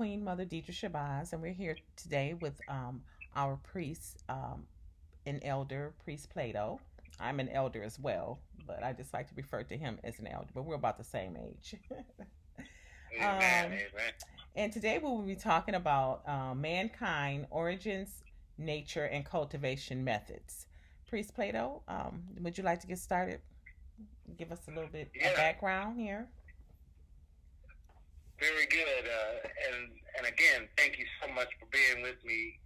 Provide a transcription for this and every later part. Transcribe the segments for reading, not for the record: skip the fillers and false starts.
Queen Mother Deidre Shabazz, and we're here today with our priest and elder, Priest Plato. I'm an elder as well, but I just like to refer to him as an elder, but we're about the same age. Amen, um, amen. and today we will be talking about mankind, origins, nature, and cultivation methods. Priest Plato, would you like to get started? Give us a little bit of Yeah, background here. very good. And again, thank you so much for being with me,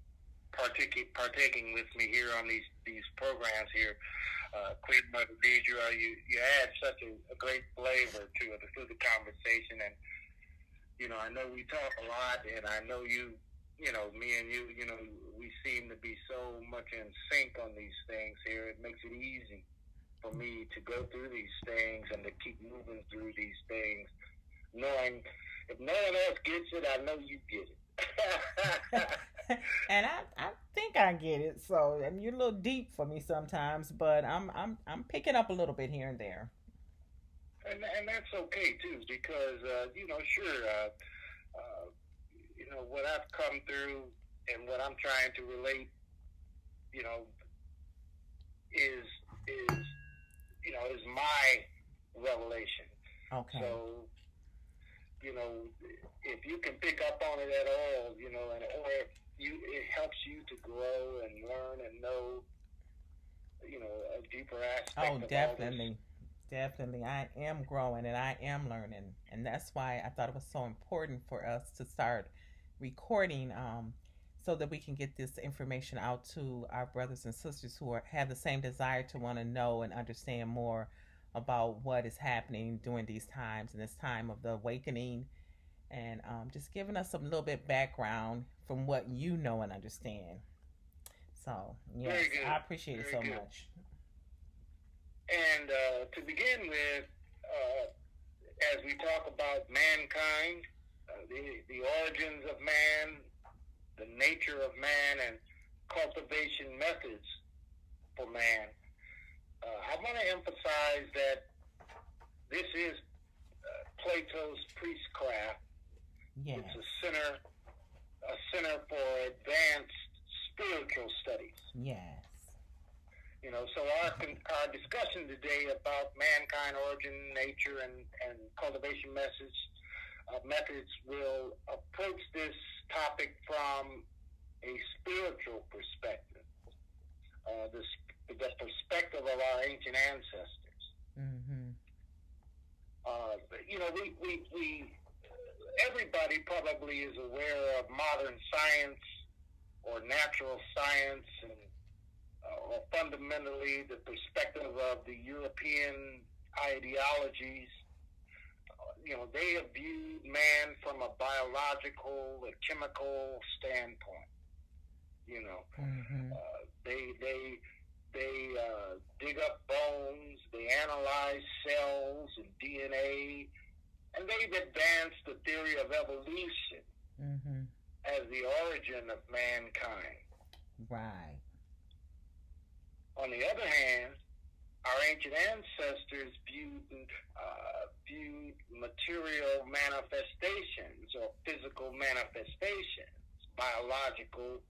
partaking with me here on these programs here. Queen Mother Deidre, you add such a great flavor to the conversation, and I know we talk a lot, and I know me and you, we seem to be so much in sync on these things here. It makes it easy for me to go through these things and to keep moving through these things knowing if no one else gets it, I know you get it. And I think I get it. So, and you're a little deep for me sometimes, but I'm picking up a little bit here and there. And that's okay too, because sure, uh, what I've come through and what I'm trying to relate, you know, is is my revelation. Okay. So if you can pick up on it at all, or if it helps you to grow and learn and know, a deeper Oh, aspect of all this. definitely. Definitely. I am growing and I am learning. And that's why I thought it was so important for us to start recording so that we can get this information out to our brothers and sisters who have the same desire to want to know and understand more about what is happening during these times and this time of the awakening and just giving us some little bit background from what you know and understand. So, yes, Very I good, appreciate it very so good. much. And to begin with, as we talk about mankind, the origins of man, the nature of man, and cultivation methods for man, I want to emphasize that this is Plato's priestcraft. It's Yes, a center for advanced spiritual studies. yes. So our discussion today about mankind, origin, nature, and cultivation methods will approach this topic from a spiritual perspective, the perspective of our ancient ancestors. Mm-hmm. We everybody probably is aware of modern science or natural science and or fundamentally the perspective of the European ideologies. They have viewed man from a biological, a chemical standpoint. You know, Mm-hmm. they dig up bones, they analyze cells and DNA, and they've advanced the theory of evolution Mm-hmm. as the origin of mankind. Right. On the other hand, our ancient ancestors viewed material manifestations or physical manifestations, biological,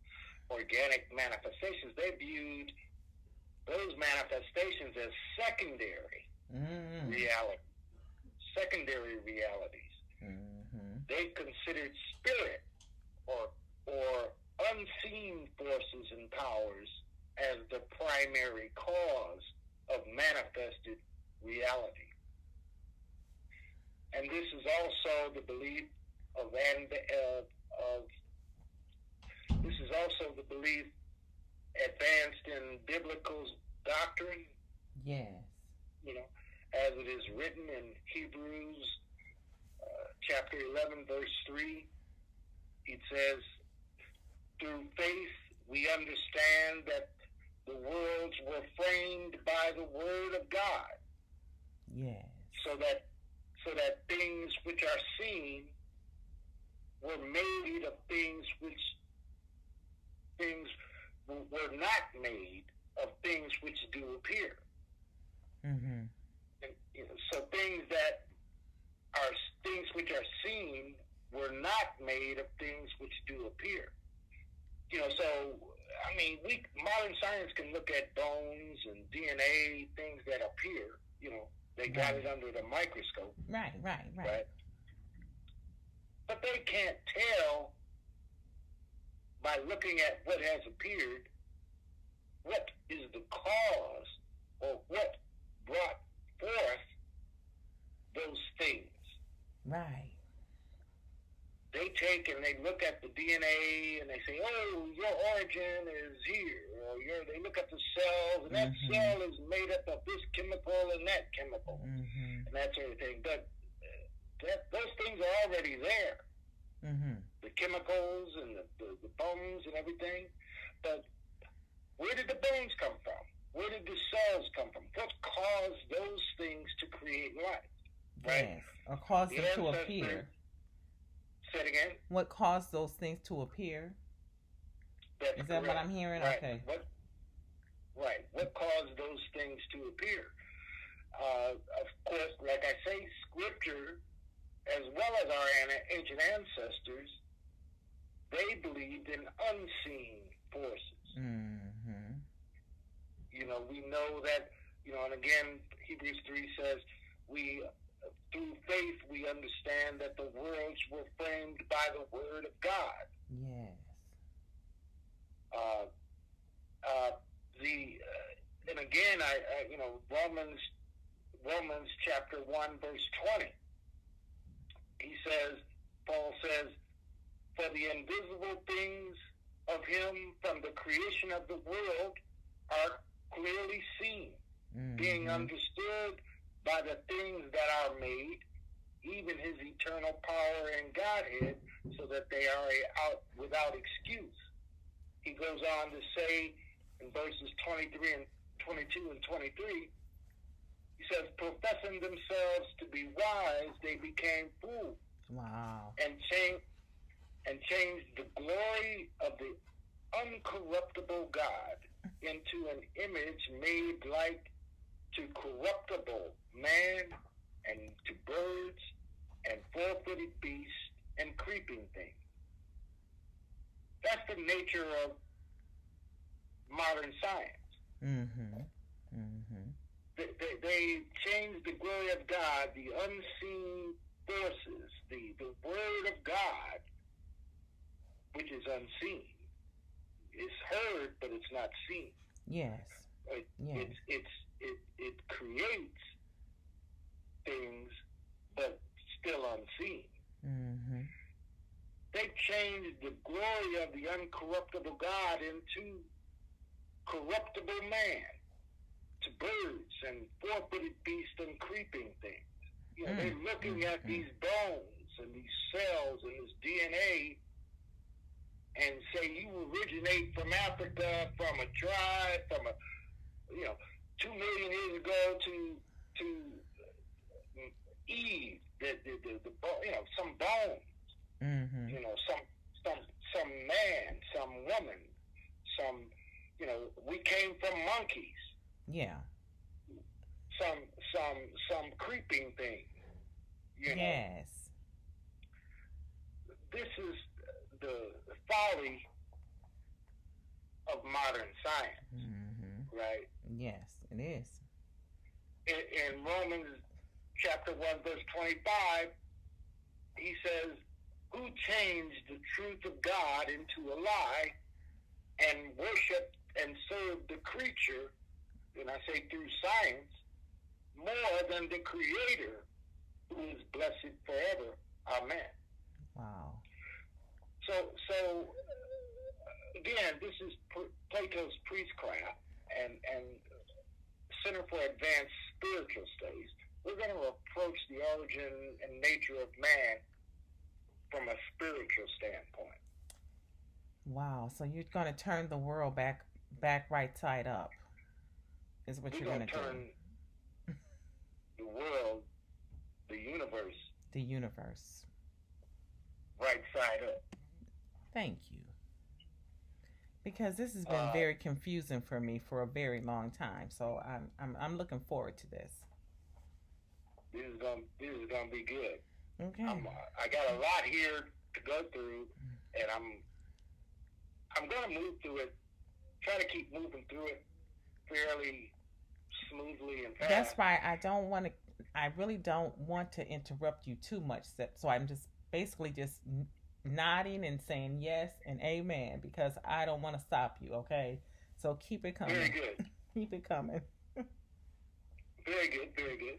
organic manifestations. They viewed those manifestations as Mm-hmm. reality, secondary realities. Mm-hmm. They considered spirit or unseen forces and powers as the primary cause of manifested reality. And this is also the belief of, of this is also the belief advanced in biblical doctrine, Yes. you know, as it is written in Hebrews chapter 11, verse 3. It says, through faith we understand that the worlds were framed by the word of God, Yes. so that things which are seen were made of things were not made of things which do appear. Mm-hmm. And, so things that are things which are seen were not made of things which do appear. So I mean, modern science can look at bones and DNA, things that appear. They got it under the microscope. Right. But they can't tell by looking at what has appeared what is the cause or what brought forth those things. Right. They take and they look at the DNA and they say, oh, your origin is here. Or they look at the cells, and that cell is made up of this chemical and that chemical, and that sort of thing. But those things are already there. The chemicals and the bones and everything. But where did the bones come from? Where did the cells come from? What caused those things to create life? Right? Yes, or caused them to appear. Say it again? What caused those things to appear? That's Is that correct. what I'm hearing? Right. Okay. What caused those things to appear? Of course, like I say, Scripture, as well as our ancient ancestors, they believed in unseen forces. We know that, and again, Hebrews 3 says, through faith, we understand that the worlds were framed by the word of God. Yes. And again, Romans chapter 1, verse 20. Paul says, for the invisible things of him from the creation of the world are clearly seen, being understood by the things that are made, even his eternal power and Godhead, so that they are out without excuse. He goes on to say in verses 22 and 23, he says, professing themselves to be wise, they became fools. Wow. And changed the glory of the uncorruptible God into an image made like to corruptible man and to birds and four-footed beasts and creeping things. That's the nature of modern science. They changed the glory of God, the unseen forces, the word of God, which is unseen. It's heard, but it's not seen. Yes. It creates things, but still unseen. They changed the glory of the uncorruptible God into corruptible man, to birds and four-footed beasts and creeping things. They're looking at these bones and these cells and this DNA and say you originate from Africa, from a tribe, from 2 million years ago to Eve, some bones, some man, some woman, we came from monkeys. Yeah. Some creeping thing. Yes. This is the folly of modern science, right? Yes, it is. In Romans chapter 1, verse 25, he says, who changed the truth of God into a lie and worshiped and served the creature, and I say through science, more than the Creator, who is blessed forever. Amen. Wow. So again, this is Plato's priestcraft and Center for Advanced Spiritual Studies. We're going to approach the origin and nature of man from a spiritual standpoint. Wow. So you're going to turn the world back right side up, is what you're going to turn the world, the universe, right side up. Thank you. Because this has been very confusing for me for a very long time. So I'm looking forward to this. This is gonna be good. Okay. I got a lot here to go through, and I'm going to move through it. Try to keep moving through it fairly smoothly and That's fast. why I don't want to. I really don't want to interrupt you too much. So I'm just basically just nodding and saying yes and amen because I don't want to stop you. Okay. So keep it Very coming. good. Keep it coming. Very good. Very good.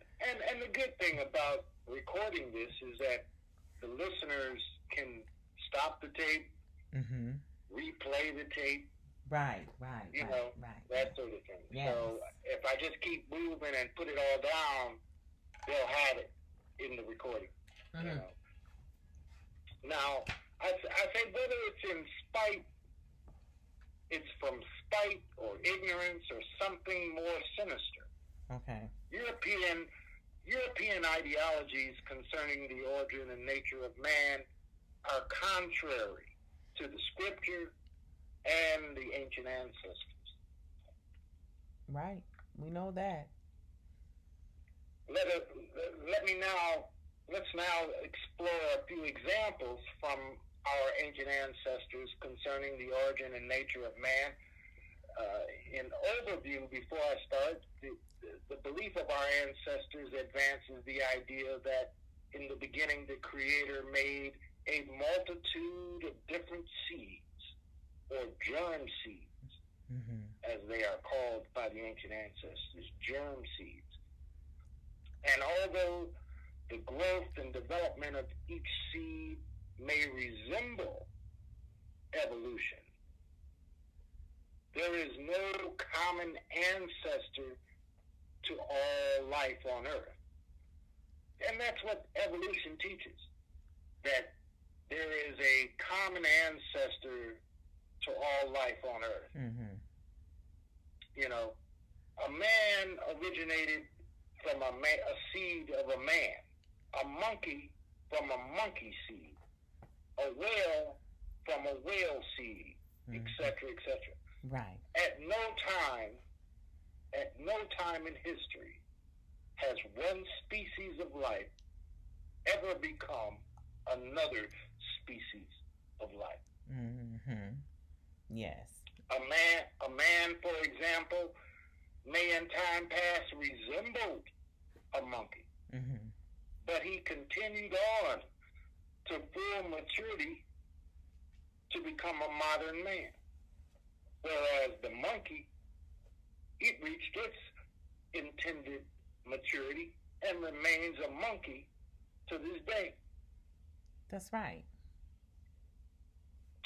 And the good thing about recording this is that the listeners can stop the tape, Mm-hmm. replay the tape, Right. Right. you Right. know, Right. that Right. sort of thing. Yes. So if I just keep moving and put it all down, they'll have it in the recording. Mm-hmm. You know. Now, I say whether it's in spite, it's from spite or ignorance or something more sinister. Okay. European ideologies concerning the origin and nature of man are contrary to the scripture and the ancient ancestors. Right. We know that. Let, us, let me now, let's now explore a few examples from our ancient ancestors concerning the origin and nature of man. In overview, before I start, the belief of our ancestors advances the idea that in the beginning the Creator made a multitude of different seeds, or germ seeds, Mm-hmm. as they are called by the ancient ancestors, germ seeds. And although the growth and development of each seed may resemble evolution, there is no common ancestor to all life on Earth. And that's what evolution teaches, that there is a common ancestor to all life on Earth. Mm-hmm. You know, a man originated from a seed of a man, a monkey from a monkey seed, a whale from a whale seed, etc., etc. Right. At no time in history has one species of life ever become another species of life. Mm-hmm. Yes. A man, for example, may in time past resembled a monkey, Mm-hmm. but he continued on to full maturity to become a modern man. Whereas the monkey, it reached its intended maturity and remains a monkey to this day. That's right.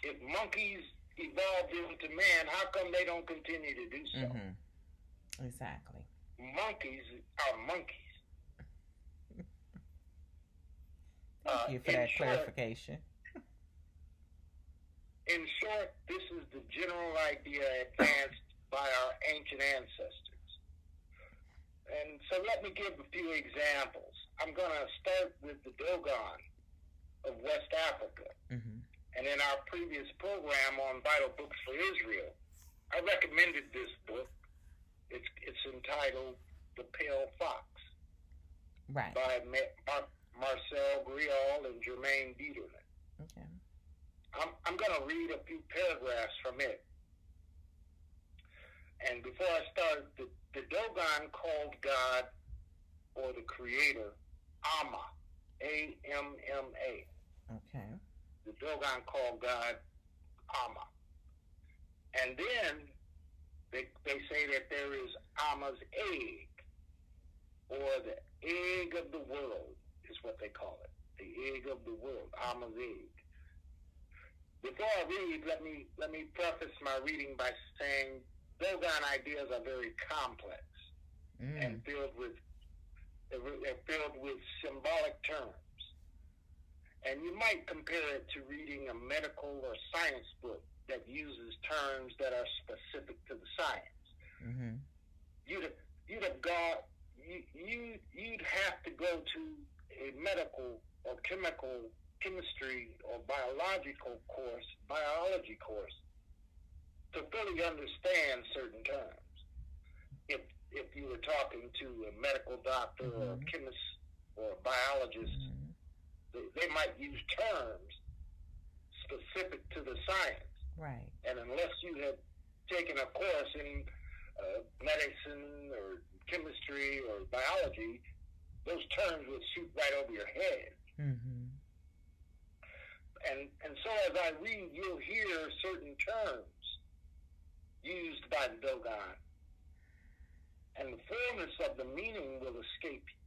If monkeys evolved into man, how come they don't continue to do so? Mm-hmm. Exactly. Monkeys are monkeys. Thank you for that clarification. In short, this is the general idea advanced by our ancient ancestors. And so let me give a few examples. I'm going to start with the Dogon of West Africa. Mm-hmm. And in our previous program on Vital Books for Israel, I recommended this book. It's entitled The Pale Fox, Right. by Marcel Grial and Jermaine Biederman. Okay. I'm going to read a few paragraphs from it. And before I start, the Dogon called God, or the Creator, Amma, A-M-M-A. Okay. The Dogon called God Amma. And then they say that there is Amma's egg, or the egg of the world is what they call it. The egg of the world, Amma's egg. Before I read, let me preface my reading by saying Dogon ideas are very complex and filled with symbolic terms. And you might compare it to reading a medical or science book that uses terms that are specific to the science. Mm-hmm. You'd have to go to a medical or chemistry or biology course to fully understand certain terms. If you were talking to a medical doctor or a chemist or a biologist, They might use terms specific to the science. Right. And unless you have taken a course in medicine or chemistry or biology, those terms would shoot right over your head. Mm-hmm. And so as I read, you'll hear certain terms used by the Dogon, and the fullness of the meaning will escape you.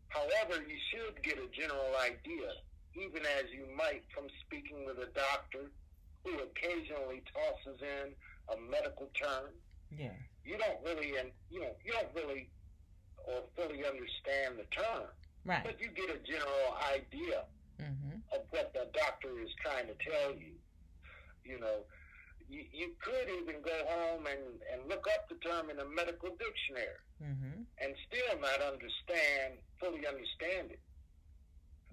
However, you should get a general idea, even as you might from speaking with a doctor who occasionally tosses in a medical term. Yeah. You don't really or fully understand the term, right. But you get a general idea of what the doctor is trying to tell you. You know, you could even go home and look up the term in a medical dictionary and still not fully understand it.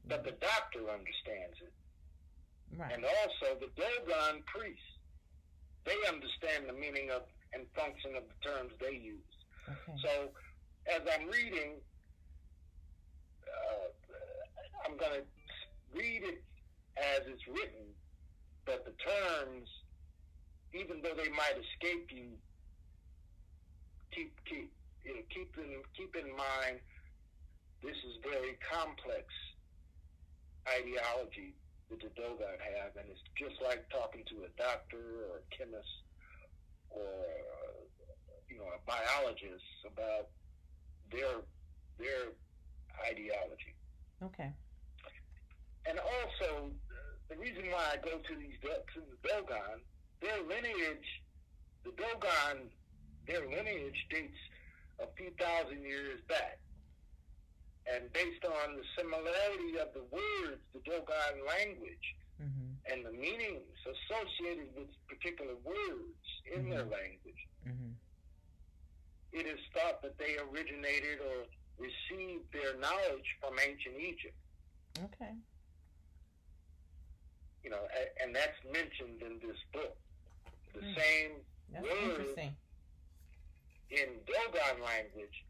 But the doctor understands it. Right. And also the Dogon priests, they understand the meaning of and function of the terms they use. Okay. So as I'm reading, I'm going to read it as it's written, but the terms, even though they might escape you, keep in mind this is very complex ideology that the Dogon have, and it's just like talking to a doctor or a chemist or a biologist about their ideology. Okay. And also, the reason why I go to the Dogon, their lineage dates a few thousand years back. And based on the similarity of the words, the Dogon language, and the meanings associated with particular words in their language, it is thought that they originated or received their knowledge from ancient Egypt. Okay. You know, and that's mentioned in this book. The same word in Dogon language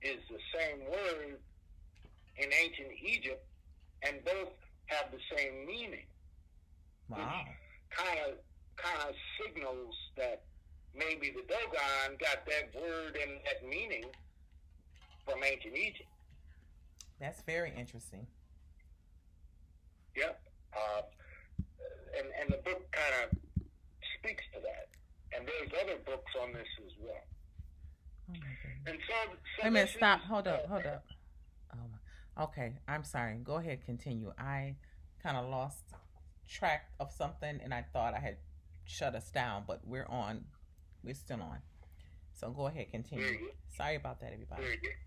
is the same word in ancient Egypt, and both have the same meaning. Wow. Which kind of signals that maybe the Dogon got that word and that meaning from ancient Egypt. That's very interesting. Yep. And the book kind of speaks to that. And there's other books on this as well. Oh my goodness. And so wait a minute, stop. Hold up. Oh my. Okay, I'm sorry. Go ahead, continue. I kind of lost track of something, and I thought I had shut us down, but we're on. We're still on. So go ahead, continue. Sorry about that, everybody. Very good.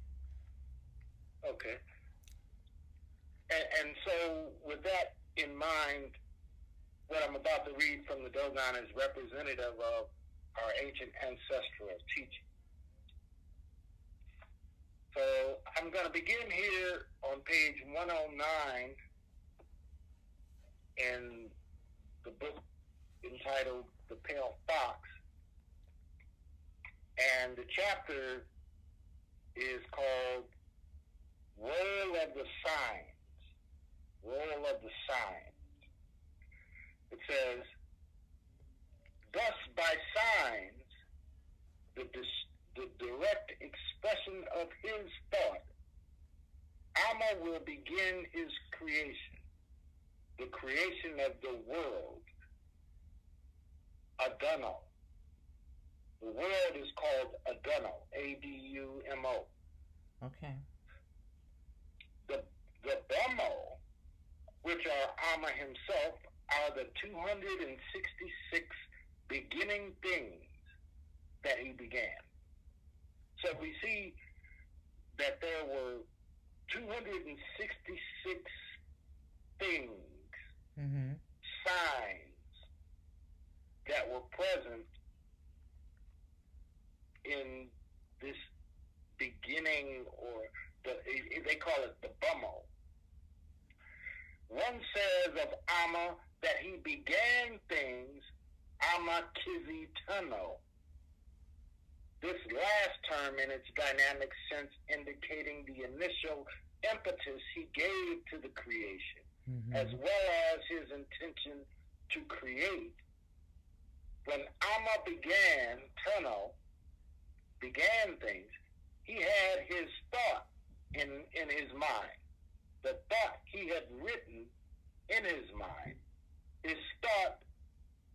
Okay. And so with that in mind, what I'm about to read from the Dogon is representative of our ancient ancestral teaching. So I'm going to begin here on page 109 in the book entitled The Pale Fox. And the chapter is called Role of the Signs. Role of the Signs. It says, thus by signs, the direct expression of his thought, Amma will begin his creation, the creation of the world, Aduno. The world is called Aduno, A-D-U-M-O. Okay. The Bummo, which are Amma himself, are the 266 beginning things that he began. So we see that there were 266 things, signs that were present in this beginning, or they call it the Bummo. One says of Amma that he began things, Amma Kizi Tuno. This last term in its dynamic sense indicating the initial impetus he gave to the creation, as Mm-hmm. well as his intention to create. When Amma began things, he had his thought in his mind. The thought he had written in his mind. His thought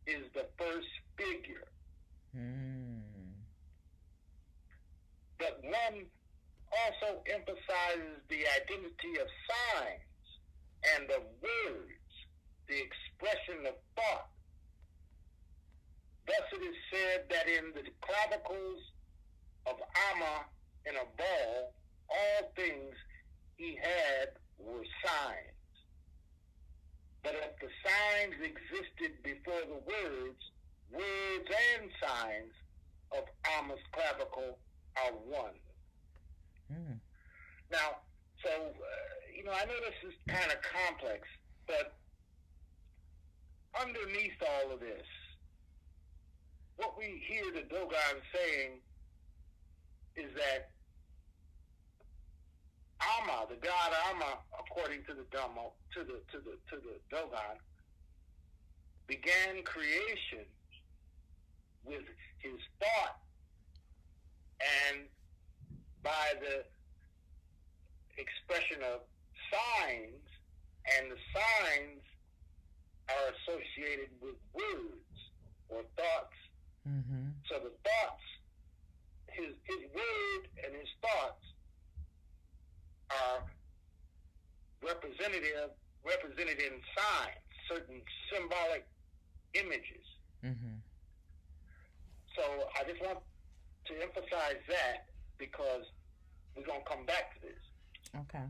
is the first figure. Mm. But one also emphasizes the identity of signs and of words, the expression of thought. Thus it is said that in the clavicles of Amma in a ball, all things he had were signs. But if the signs existed before the words and signs of Amma's clavicle are one. Mm. Now, so, I know this is kind of complex, but underneath all of this, what we hear the Dogon saying is that Amma, the god Amma, according to the Dogon, began creation with his thought, and by the expression of signs, and the signs are associated with words or thoughts. Mm-hmm. So the thoughts, his word and his thoughts are represented in signs, certain symbolic images. Mm-hmm. So I just want to emphasize that because we're going to come back to this. Okay.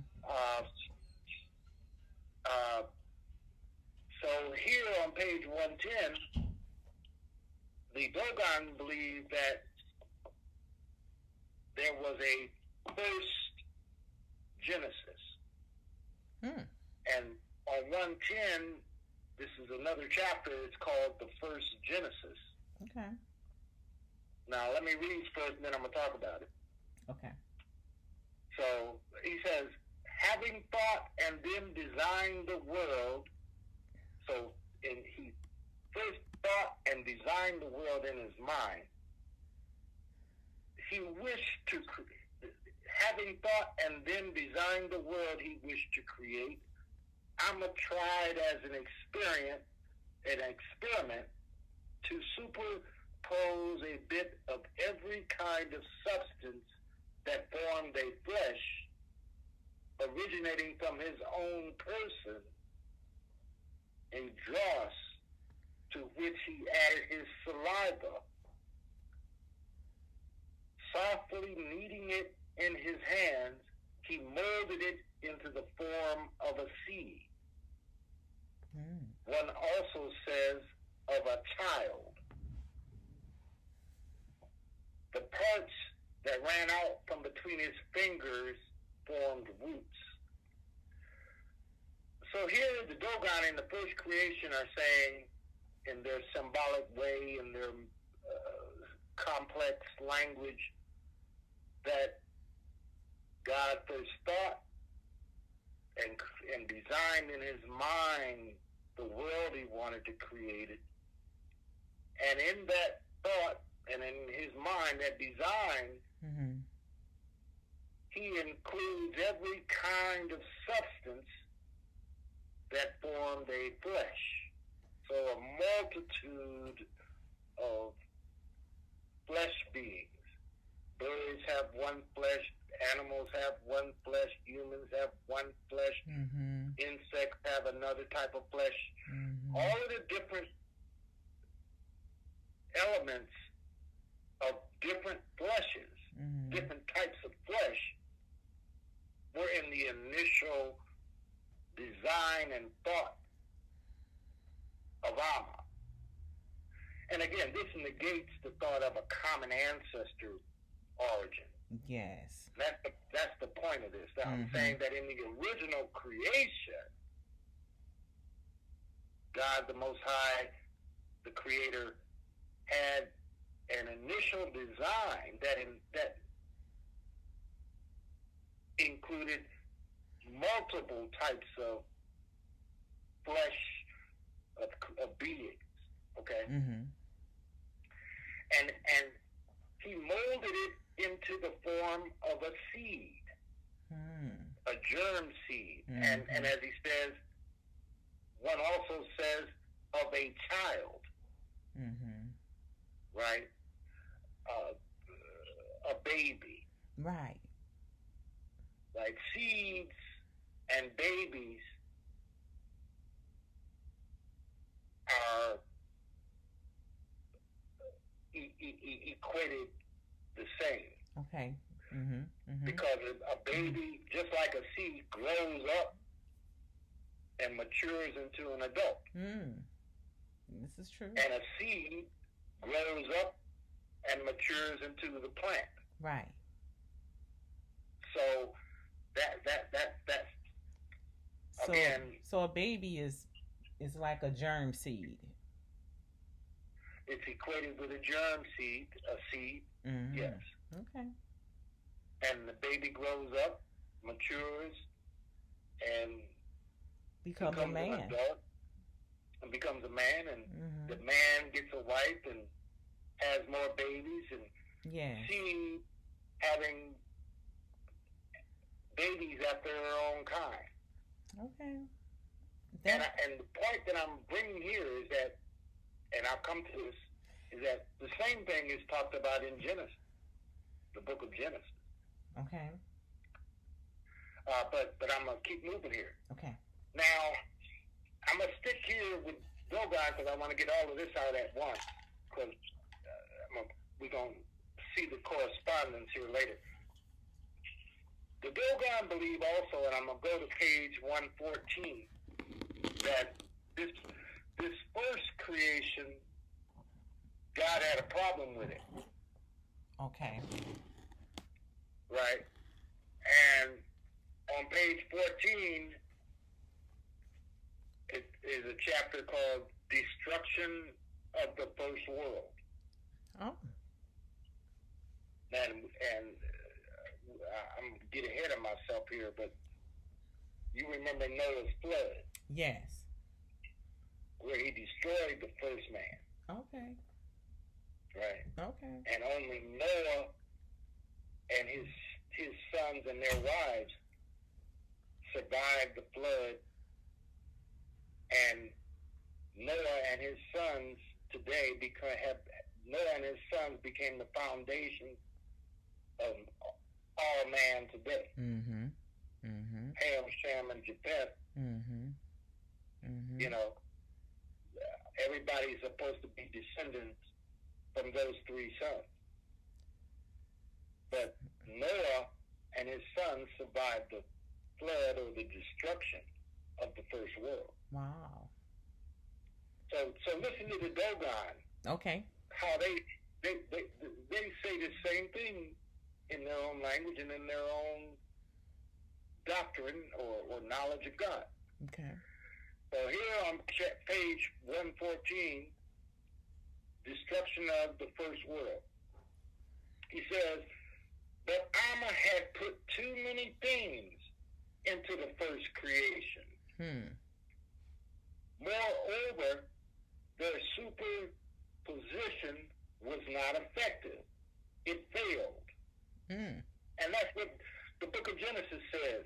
So here on page 110, the Dogon believed that there was a first Genesis. Mm. And on 110, this is another chapter, it's called the First Genesis. Okay. Now, let me read first, and then I'm going to talk about it. Okay. So, he says, having thought and then designed the world, and he first thought and designed the world in his mind. He wished to, having thought and then designed the world he wished to create, Amma tried as an experiment to superpose a bit of every kind of substance that formed a flesh, originating from his own person, a dross to which he added his saliva, softly kneading it in his hands, he molded it into the form of a seed. Mm. One also says of a child. The parts that ran out from between his fingers formed roots. So here the Dogon in the first creation are saying, in their symbolic way, in their complex language, that God first thought and designed in his mind the world he wanted to create it. And in that thought and in his mind, that design, Mm-hmm. he includes every kind of substance that formed a flesh. So a multitude of flesh beings. Birds have one flesh, animals have one flesh, humans have one flesh, Mm-hmm. insects have another type of flesh. Mm-hmm. All of the different elements of different fleshes, Mm-hmm. different types of flesh, were in the initial design and thought of Amma. And again, this negates the thought of a common ancestor origin. Yes. That's the point of this. Now, I'm Mm-hmm. saying that in the original creation, God the Most High, the Creator, had an initial design that included multiple types of flesh of beings. Okay, Mm-hmm. and he molded it into the form of a seed, a germ seed, and as he says, one also says of a child, right? A baby, Right. right? Seeds and babies are equated the same. Okay. Mm-hmm. Mm-hmm. Because a baby, just like a seed, grows up and matures into an adult. This is true. And a seed grows up and matures into the plant. Right. So that's again. So a baby is like a germ seed. It's equated with a germ seed, a seed. Mm-hmm. Yes. Okay. And the baby grows up, matures, and becomes a man. An adult, and becomes a man, and the man gets a wife and has more babies, and seed having babies after their own kind. Okay. And the point that I'm bringing here is that, and I'll come to this, is that the same thing is talked about in Genesis, the book of Genesis. Okay. But I'm going to keep moving here. Okay. Now, I'm going to stick here with Dogon because I want to get all of this out at once, because we're going to see the correspondence here later. The Dogon believe also, and I'm going to go to page 114, that this first creation, God had a problem with it. Okay. Right? And on page 14, it is a chapter called Destruction of the First World. Oh. And I'm getting ahead of myself here, but you remember Noah's flood? Yes. Where he destroyed the first man. Okay. Right. Okay. And only Noah and his sons and their wives survived the flood, and Noah and his sons today Noah and his sons became the foundation of all man today. Mm-hmm. Mm-hmm. Ham, Shem, and Japheth. Mm-hmm. Mm-hmm. You know, everybody's supposed to be descendants from those three sons. But Noah and his sons survived the flood or the destruction of the first world. Wow. So listen to the Dogon. Okay. How they say the same thing in their own language and in their own doctrine or knowledge of God. Okay. So here on page 114, destruction of the first world. He says, but Amma had put too many things into the first creation. Moreover, their superposition was not effective. It failed. And that's what the book of Genesis says.